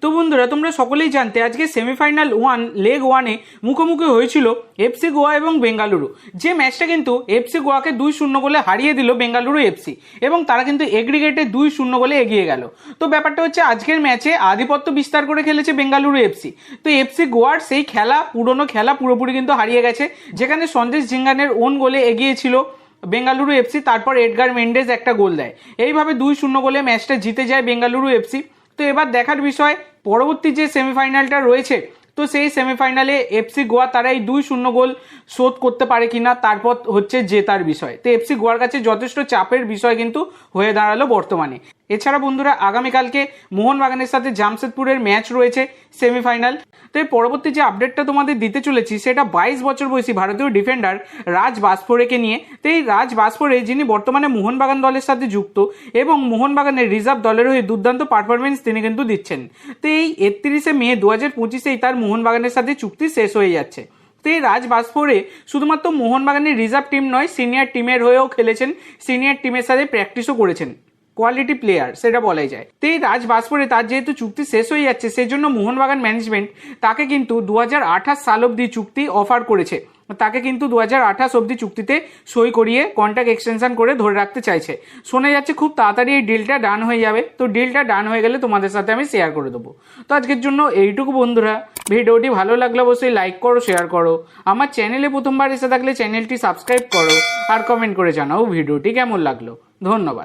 তো বন্ধুরা তোমরা সকলেই জানতে আজকে সেমিফাইনাল লেগ ওয়ানে মুখোমুখি হয়েছিল এফসি গোয়া এবং বেঙ্গালুরু। যে ম্যাচটা কিন্তু এফসি গোয়াকে 2-0 গোলে হারিয়ে দিল বেঙ্গালুরু এফসি, এবং তারা কিন্তু এগ্রিগেটে 2-0 গোলে এগিয়ে গেল। তো ব্যাপারটা হচ্ছে আজকের ম্যাচে আধিপত্য বিস্তার করে খেলেছে বেঙ্গালুরু এফসি। তো এফসি গোয়ার সেই পুরনো খেলা পুরোপুরি কিন্তু হারিয়ে গেছে, যেখানে সন্দেশ ঝিঙ্গানের ওন গোলে এগিয়েছিল বেঙ্গালুরু এফসি, তারপর এডগার মেন্ডেজ একটা গোল দেয়। এইভাবে 2-0 গোলে ম্যাচটা জিতে যায় বেঙ্গালুরু এফসি। তো এবার দেখার বিষয় পরবর্তী যে সেমিফাইনালটা রয়েছে, তো সেই সেমিফাইনালে এফসি গোয়া তারা এই 2-0 গোল শোধ করতে পারে কিনা, তারপর হচ্ছে জেতার বিষয়। তো এফসি গোয়ার কাছে যথেষ্ট চাপের বিষয় কিন্তু হয়ে দাঁড়ালো বর্তমানে। এছাড়া বন্ধুরা আগামীকালকে মোহনবাগানের সাথে জামশেদপুরের ম্যাচ রয়েছে সেমিফাইনাল। তো এই পরবর্তী যে আপডেটটা তোমাদের দিতে চলেছি সেটা 22 বছর বয়সী ভারতীয় ডিফেন্ডার রাজ বাসফোরেকে নিয়ে। তো এই রাজ বাসফোরে, যিনি বর্তমানে মোহনবাগান দলের সাথে যুক্ত এবং মোহনবাগানের রিজার্ভ দলের হয়ে দুর্দান্ত পারফরমেন্স তিনি কিন্তু দিচ্ছেন। তো এই 31 মে 2025 তার মোহনবাগানের সাথে চুক্তি শেষ হয়ে যাচ্ছে। তো এই রাজ বাসফোরে শুধুমাত্র মোহনবাগানের রিজার্ভ টিম নয়, সিনিয়র টিমের হয়েও খেলেছেন, সিনিয়র টিমের সাথে প্র্যাকটিসও করেছেন, কোয়ালিটি প্লেয়ার সেটা বলাই যায়। তো এই রাজ বাসফোরে তার যেহেতু চুক্তি শেষ হয়ে যাচ্ছে, সেই জন্য মোহনবাগান ম্যানেজমেন্ট তাকে কিন্তু 2028 সাল অবধি চুক্তি অফার করেছে। তাকে কিন্তু 2028 অবধি চুক্তিতে সই করিয়ে কন্ট্রাক্ট এক্সটেনশন করে ধরে রাখতে চাইছে। শোনা যাচ্ছে খুব তাড়াতাড়ি এই ডিলটা ডান হয়ে যাবে। তো ডিলটা ডান হয়ে গেলে তোমাদের সাথে আমি শেয়ার করে দেবো। তো আজকের জন্য এইটুকু বন্ধুরা, ভিডিওটি ভালো লাগলে অবশ্যই লাইক করো, শেয়ার করো। আমার চ্যানেলে প্রথমবার এসে থাকলে চ্যানেলটি সাবস্ক্রাইব করো আর কমেন্ট করে জানাও ভিডিওটি কেমন লাগলো। ধন্যবাদ।